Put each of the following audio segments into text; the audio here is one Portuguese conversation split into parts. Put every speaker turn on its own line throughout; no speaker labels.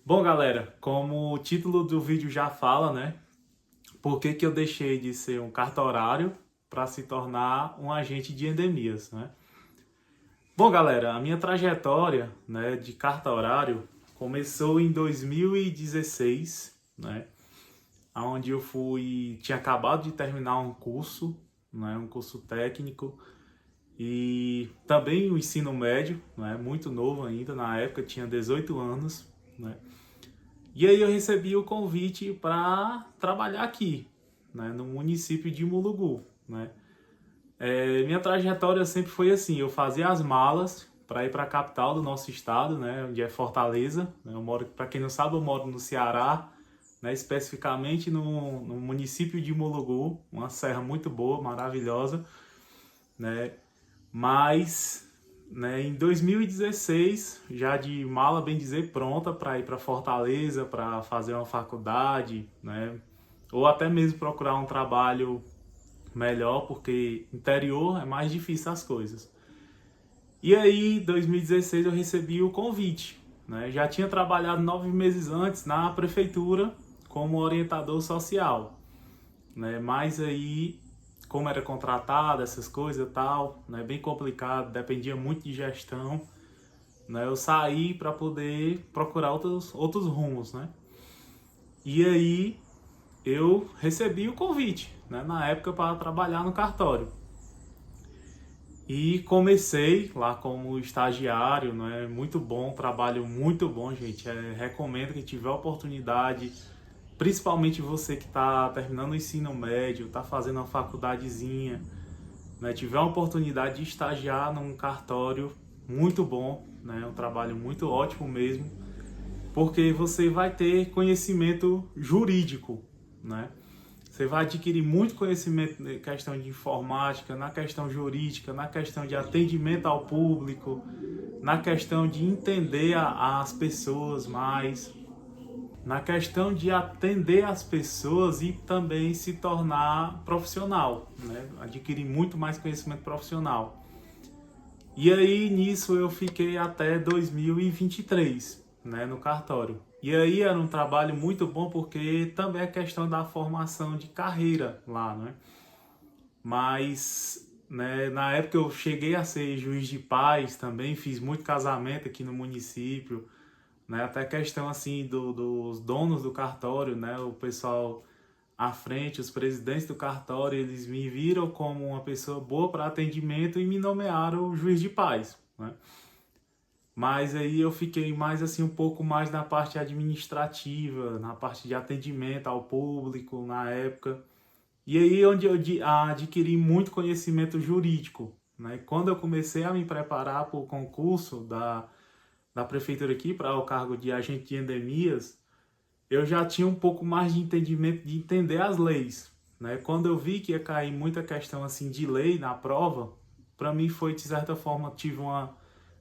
Bom, galera, como o título do vídeo já fala, né? Por que que eu deixei de ser um cartorário para se tornar um agente de endemias, né? Bom, galera, a minha trajetória, né, de cartorário começou em 2016, né? Onde tinha acabado de terminar um curso, né, um curso técnico e também o ensino médio, né, muito novo ainda, na época tinha 18 anos, né? E aí eu recebi o convite para trabalhar aqui, né, no município de Mulugu, né? Minha trajetória sempre foi assim, eu fazia as malas para ir para a capital do nosso estado, né, onde é Fortaleza. Né? Eu moro, para quem não sabe, eu moro no Ceará, né, especificamente no município de Mulugu, uma serra muito boa, maravilhosa, né? Mas, né, em 2016, já de mala bem dizer pronta para ir para Fortaleza, para fazer uma faculdade, né, ou até mesmo procurar um trabalho melhor, porque interior é mais difícil as coisas. E aí, em 2016, eu recebi o convite, né? Já tinha trabalhado 9 meses antes na prefeitura como orientador social, né? Mas aí, como era contratado, essas coisas e tal, né? Bem complicado, dependia muito de gestão, né? Eu saí para poder procurar outros rumos, né? E aí eu recebi o convite, né? Na época para trabalhar no cartório. E comecei lá como estagiário, né? Muito bom, trabalho muito bom, gente. Recomendo que tiver oportunidade, principalmente você que está terminando o ensino médio, está fazendo uma faculdadezinha, né? Tiver uma oportunidade de estagiar num cartório, muito bom, né? Um trabalho muito ótimo mesmo, porque você vai ter conhecimento jurídico, né? Você vai adquirir muito conhecimento na questão de informática, na questão jurídica, na questão de atendimento ao público, na questão de entender as pessoas mais, na questão de atender as pessoas e também se tornar profissional, né? Adquirir muito mais conhecimento profissional. E aí nisso eu fiquei até 2023, né, no cartório. E aí era um trabalho muito bom porque também é questão da formação de carreira lá, né? Mas, né, na época eu cheguei a ser juiz de paz também, fiz muito casamento aqui no município, né? Até questão assim dos donos do cartório, né? O pessoal à frente, os presidentes do cartório, eles me viram como uma pessoa boa para atendimento e me nomearam juiz de paz, né? Mas aí eu fiquei mais assim um pouco mais na parte administrativa, na parte de atendimento ao público na época. E aí onde eu adquiri muito conhecimento jurídico, né? Quando eu comecei a me preparar para o concurso da prefeitura aqui para o cargo de agente de endemias, eu já tinha um pouco mais de entendimento de entender as leis, né? Quando eu vi que ia cair muita questão assim de lei na prova, para mim foi de certa forma tive uma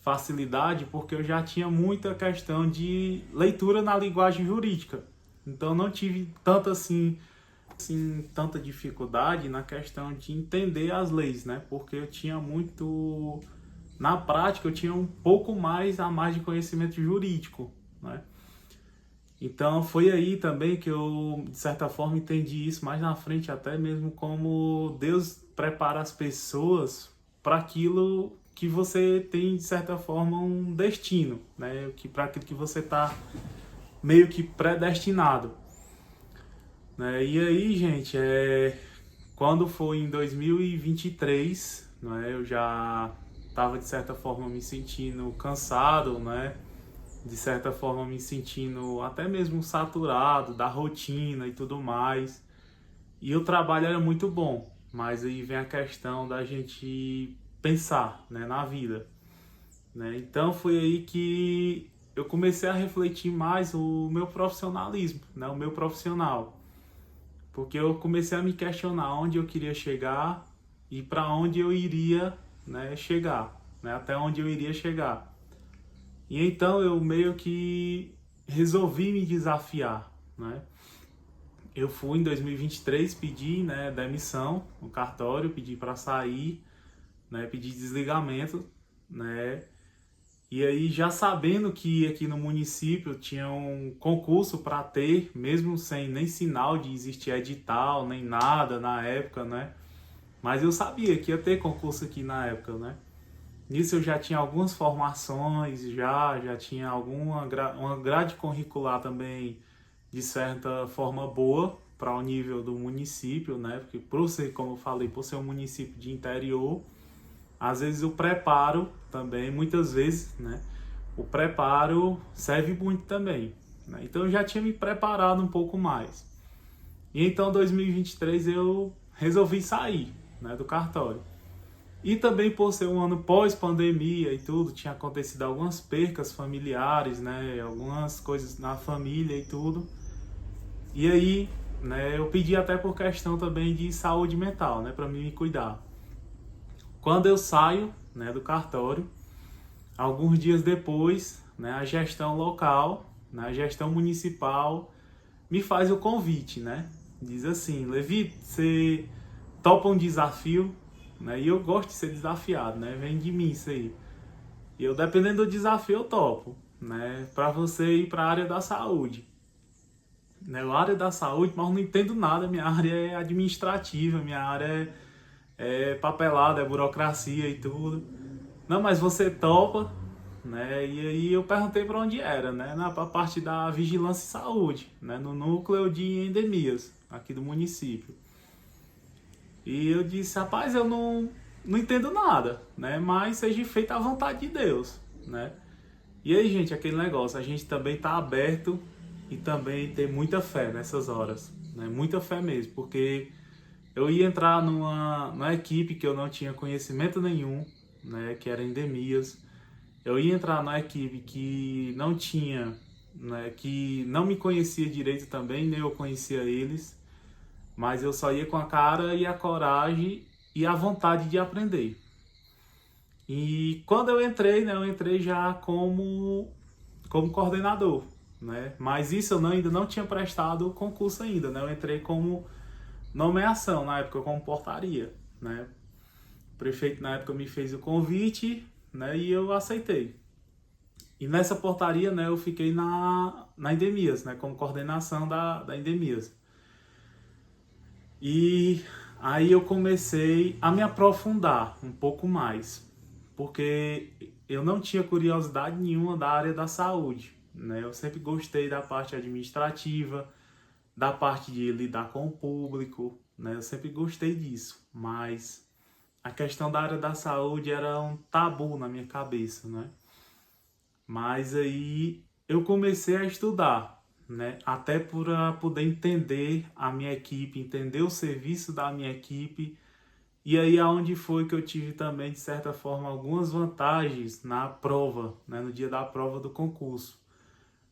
facilidade porque eu já tinha muita questão de leitura na linguagem jurídica. Então não tive tanto assim tanta dificuldade na questão de entender as leis, né? Porque eu tinha muito na prática eu tinha um pouco mais a mais de conhecimento jurídico, né? Então foi aí também que eu, de certa forma, entendi isso mais na frente, até mesmo como Deus prepara as pessoas para aquilo que você tem, de certa forma, um destino, né? Que para aquilo que você está meio que predestinado, né? E aí, gente, quando foi em 2023, né, eu já estava, de certa forma, me sentindo cansado, né? De certa forma me sentindo até mesmo saturado da rotina e tudo mais. E o trabalho era muito bom, mas aí vem a questão da gente pensar, né, na vida, né? Então foi aí que eu comecei a refletir mais o meu profissionalismo, né, o meu profissional, porque eu comecei a me questionar onde eu queria chegar e para onde eu iria, né, chegar, né, até onde eu iria chegar. E então eu meio que resolvi me desafiar, né? Eu fui em 2023, pedi, né, demissão no cartório, pedi para sair, né, pedi desligamento, né? E aí, já sabendo que aqui no município tinha um concurso para ter, mesmo sem nem sinal de existir edital, nem nada na época, né? Mas eu sabia que ia ter concurso aqui na época, né? Nisso eu já tinha algumas formações, já tinha uma grade curricular também, de certa forma, boa para o nível do município, né? Porque por ser, como eu falei, por ser um município de interior, às vezes o preparo também, muitas vezes, né? O preparo serve muito também, né? Então eu já tinha me preparado um pouco mais. E então, em 2023, eu resolvi sair, né, do cartório. E também por ser um ano pós-pandemia e tudo, tinha acontecido algumas percas familiares, né, algumas coisas na família e tudo. E aí, né, eu pedi até por questão também de saúde mental, né, para mim me cuidar. Quando eu saio, né, do cartório, alguns dias depois, né, a gestão local, né, a gestão municipal me faz o convite, né? Diz assim: Levi, você topa um desafio, né? E eu gosto de ser desafiado, né? Vem de mim isso aí. E eu, dependendo do desafio, eu topo, né? Para você ir para a área da saúde. Né? A área da saúde, mas eu não entendo nada. Minha área é administrativa, minha área é papelada, é burocracia e tudo. Não, mas você topa, né? E aí eu perguntei para onde era, né? Na parte da vigilância e saúde, né? No núcleo de endemias aqui do município. E eu disse: rapaz, eu não entendo nada, né? Mas seja feita a vontade de Deus, né? E aí, gente, aquele negócio, a gente também tá aberto e também ter muita fé nessas horas, né? Muita fé mesmo, porque eu ia entrar numa equipe que eu não tinha conhecimento nenhum, né? Que era endemias. Eu ia entrar na equipe que não tinha, né? Que não me conhecia direito também, nem eu conhecia eles. Mas eu só ia com a cara e a coragem e a vontade de aprender. E quando eu entrei, né, eu entrei já como coordenador, né? Mas isso eu ainda não tinha prestado concurso ainda, né? Eu entrei como nomeação, na época como portaria, né? O prefeito na época me fez o convite, né, e eu aceitei. E nessa portaria, né, eu fiquei na Endemias, né, como coordenação da Endemias. E aí eu comecei a me aprofundar um pouco mais, porque eu não tinha curiosidade nenhuma da área da saúde, né? Eu sempre gostei da parte administrativa, da parte de lidar com o público, né? Eu sempre gostei disso, mas a questão da área da saúde era um tabu na minha cabeça, né? Mas aí eu comecei a estudar, né? Até para poder entender a minha equipe, entender o serviço da minha equipe. E aí aonde foi que eu tive também, de certa forma, algumas vantagens na prova, né? No dia da prova do concurso,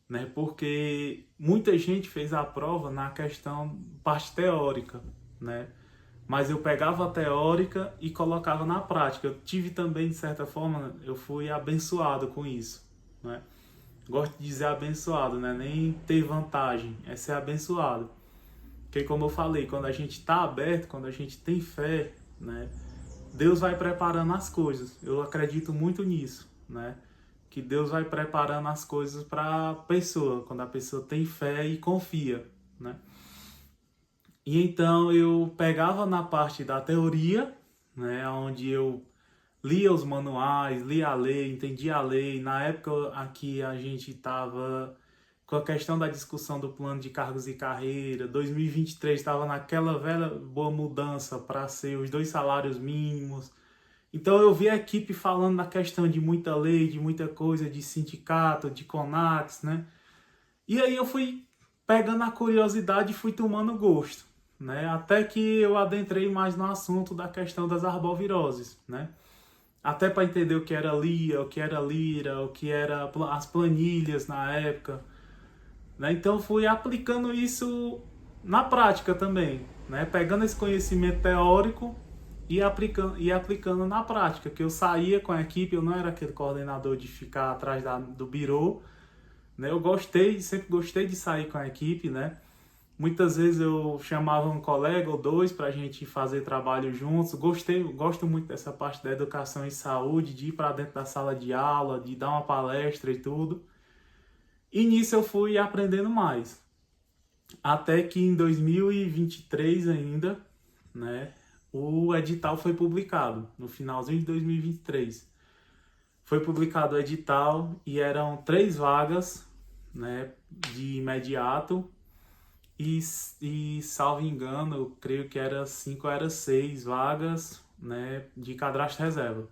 né? Porque muita gente fez a prova na questão parte teórica, né? Mas eu pegava a teórica e colocava na prática. Eu tive também, de certa forma, eu fui abençoado com isso, né? Gosto de dizer abençoado, né? Nem ter vantagem, é ser abençoado. Porque como eu falei, quando a gente está aberto, quando a gente tem fé, né? Deus vai preparando as coisas. Eu acredito muito nisso, né? Que Deus vai preparando as coisas para a pessoa, quando a pessoa tem fé e confia, né? E então eu pegava na parte da teoria, né? Onde eu lia os manuais, lia a lei, entendia a lei. Na época aqui a gente estava com a questão da discussão do plano de cargos e carreira. 2023 estava naquela velha boa mudança para ser os 2 salários mínimos. Então eu vi a equipe falando na questão de muita lei, de muita coisa, de sindicato, de CONAX, né? E aí eu fui pegando a curiosidade e fui tomando gosto, né? Até que eu adentrei mais no assunto da questão das arboviroses, né? Até para entender o que era LIA, o que era LIRA, o que era as planilhas na época, né? Então fui aplicando isso na prática também, né? Pegando esse conhecimento teórico e aplicando na prática, que eu saía com a equipe, eu não era aquele coordenador de ficar atrás do birô, né? Eu sempre gostei de sair com a equipe, né? Muitas vezes eu chamava um colega ou dois para a gente fazer trabalho juntos. Gosto muito dessa parte da educação e saúde, de ir para dentro da sala de aula, de dar uma palestra e tudo. E nisso eu fui aprendendo mais. Até que em 2023 ainda, né, o edital foi publicado, no finalzinho de 2023. Foi publicado o edital e eram 3 vagas, né, de imediato salvo engano, eu creio que era 5 ou era 6 vagas, né, de cadastro reserva.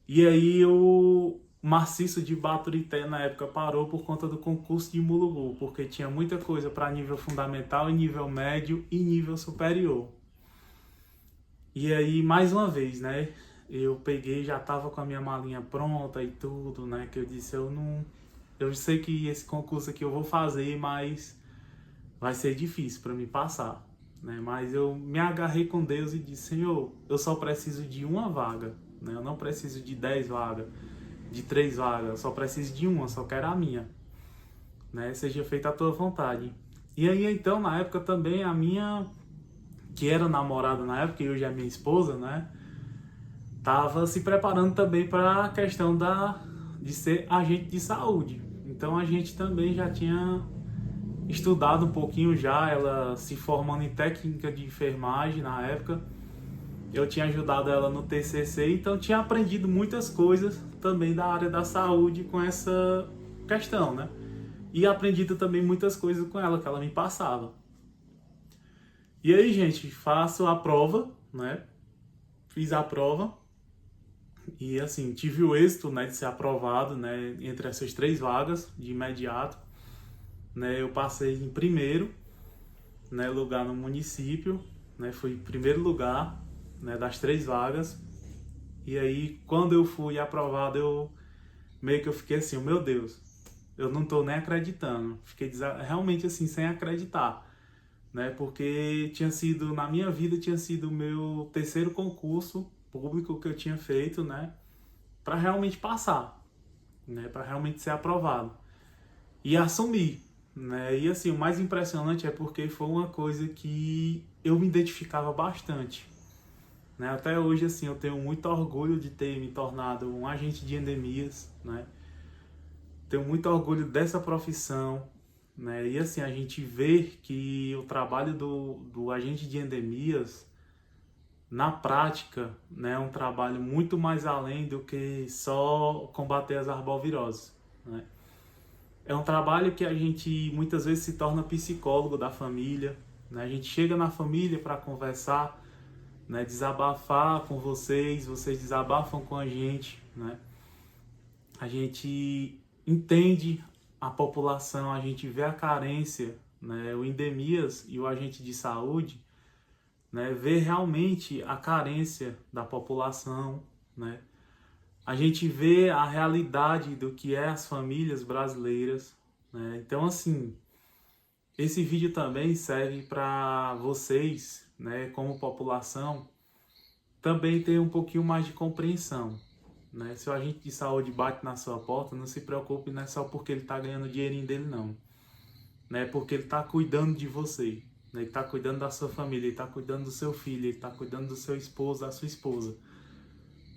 E aí o Maciço de Baturité na época parou por conta do concurso de Mulugu, porque tinha muita coisa para nível fundamental, nível médio e nível superior. E aí, mais uma vez, né, eu peguei, já tava com a minha malinha pronta e tudo, né, que eu disse, eu sei que esse concurso aqui eu vou fazer, mas vai ser difícil para me passar, né? Mas eu me agarrei com Deus e disse, Senhor, eu só preciso de uma vaga, né? Eu não preciso de 10 vagas, de 3 vagas, eu só preciso de uma, só quero a minha, né? Seja feita a tua vontade. E aí, então, na época também, a minha, que era namorada na época, e hoje é minha esposa, né? Tava se preparando também para a questão de ser agente de saúde. Então, a gente também já tinha estudado um pouquinho já, ela se formando em técnica de enfermagem na época. Eu tinha ajudado ela no TCC, então tinha aprendido muitas coisas também da área da saúde com essa questão, né? E aprendido também muitas coisas com ela, que ela me passava. E aí, gente, faço a prova, né? Fiz a prova e, assim, tive o êxito, né, de ser aprovado, né, entre essas 3 vagas de imediato. Né, eu passei em primeiro, né, lugar no município, né, fui em primeiro lugar, né, das 3 vagas. E aí, quando eu fui aprovado, eu meio que eu fiquei assim, meu Deus, eu não tô nem acreditando. Fiquei realmente assim, sem acreditar, né, porque tinha sido, na minha vida, tinha sido o meu terceiro concurso público que eu tinha feito, né, para realmente passar, né, para realmente ser aprovado. E assumir, né? E assim, o mais impressionante é porque foi uma coisa que eu me identificava bastante, né? Até hoje, assim, eu tenho muito orgulho de ter me tornado um agente de endemias, né? Tenho muito orgulho dessa profissão, né? E assim, a gente vê que o trabalho do agente de endemias, na prática, né, é um trabalho muito mais além do que só combater as arboviroses, né? É um trabalho que a gente muitas vezes se torna psicólogo da família, né? A gente chega na família para conversar, né? Desabafar com vocês, vocês desabafam com a gente, né? A gente entende a população, a gente vê a carência, né? O endemias e o agente de saúde, né? Vê realmente a carência da população, né? A gente vê a realidade do que é as famílias brasileiras, né? Então, assim, esse vídeo também serve para vocês, né, como população, também ter um pouquinho mais de compreensão, né? Se o agente de saúde bate na sua porta, não se preocupe, não é só porque ele está ganhando o dinheirinho dele, não, né? Porque ele está cuidando de você, né? Ele está cuidando da sua família, ele está cuidando do seu filho, ele está cuidando do seu esposo, da sua esposa,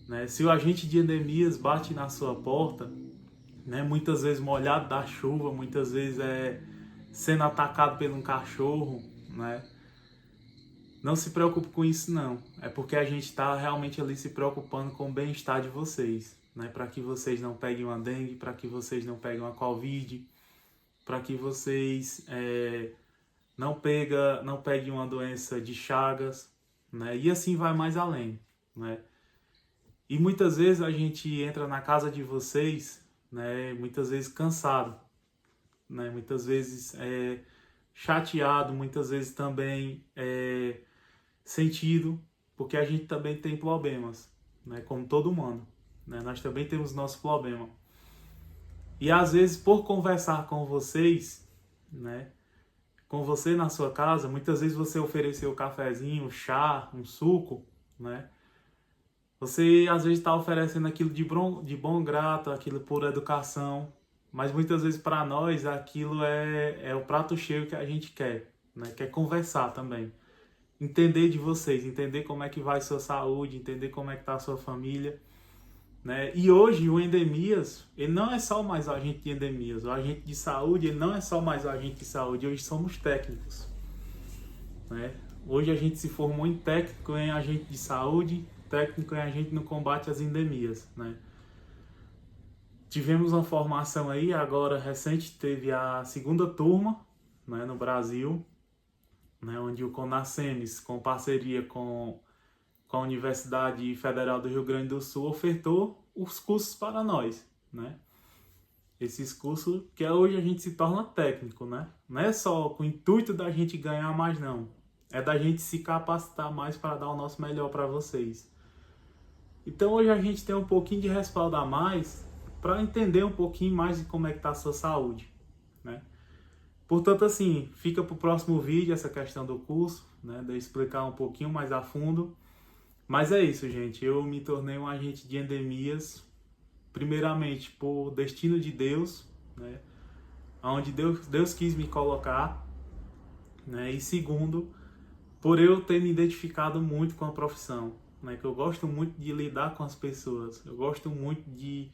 né? Se o agente de endemias bate na sua porta, né, muitas vezes molhado da chuva, muitas vezes sendo atacado por um cachorro, né? Não se preocupe com isso, não. É porque a gente está realmente ali se preocupando com o bem-estar de vocês, né? Para que vocês não peguem uma dengue, para que vocês não peguem uma covid, para que vocês não peguem uma doença de Chagas, né? E assim vai mais além, né? E muitas vezes a gente entra na casa de vocês, né? Muitas vezes cansado, né? Muitas vezes chateado, muitas vezes também sentido, porque a gente também tem problemas, né? Como todo mundo, né? Nós também temos nosso problema. E às vezes, por conversar com vocês, né? Com você na sua casa, muitas vezes você ofereceu um cafezinho, um chá, um suco, né? Você às vezes está oferecendo aquilo de bom grato, aquilo por educação, mas muitas vezes para nós aquilo é o prato cheio que a gente quer, né? Quer conversar também. Entender de vocês, entender como é que vai a sua saúde, entender como é que está a sua família, né? E hoje o Endemias, ele não é só mais o agente de endemias, o agente de saúde, ele não é só mais o agente de saúde, hoje somos técnicos, né? Hoje a gente se formou em técnico em agente de saúde, técnico em agente no combate às endemias, né? Tivemos uma formação aí, agora recente, teve a segunda turma, né, no Brasil, né, onde o Conasems, com parceria com a Universidade Federal do Rio Grande do Sul, ofertou os cursos para nós, né? Esses cursos que hoje a gente se torna técnico, né? Não é só com o intuito da gente ganhar mais, não. É da gente se capacitar mais para dar o nosso melhor para vocês. Então hoje a gente tem um pouquinho de respaldo a mais para entender um pouquinho mais de como é que está a sua saúde, né? Portanto, assim, fica para o próximo vídeo essa questão do curso, né? De eu explicar um pouquinho mais a fundo. Mas é isso, gente. Eu me tornei um agente de endemias, primeiramente por destino de Deus, né? Onde Deus quis me colocar, né? E segundo, por eu ter me identificado muito com a profissão, né? Que eu gosto muito de lidar com as pessoas, eu gosto muito de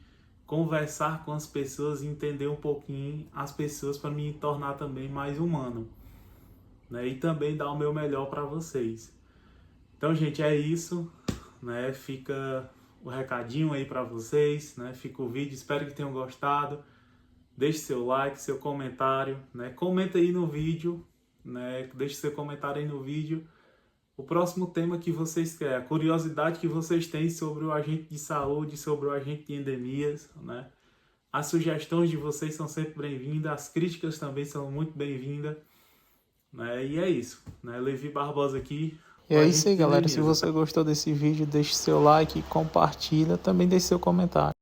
conversar com as pessoas e entender um pouquinho as pessoas para me tornar também mais humano, né? E também dar o meu melhor para vocês. Então, gente, é isso, né? Fica o recadinho aí para vocês, né? Fica o vídeo, espero que tenham gostado. Deixe seu like, seu comentário, né? Comenta aí no vídeo, né? Deixe seu comentário aí no vídeo. O próximo tema que vocês querem, a curiosidade que vocês têm sobre o agente de saúde, sobre o agente de endemias, né? As sugestões de vocês são sempre bem-vindas, as críticas também são muito bem-vindas, né? E é isso, né? Levi Barbosa aqui.
E é isso aí, galera. Se você gostou desse vídeo, deixe seu like, compartilha, também deixe seu comentário.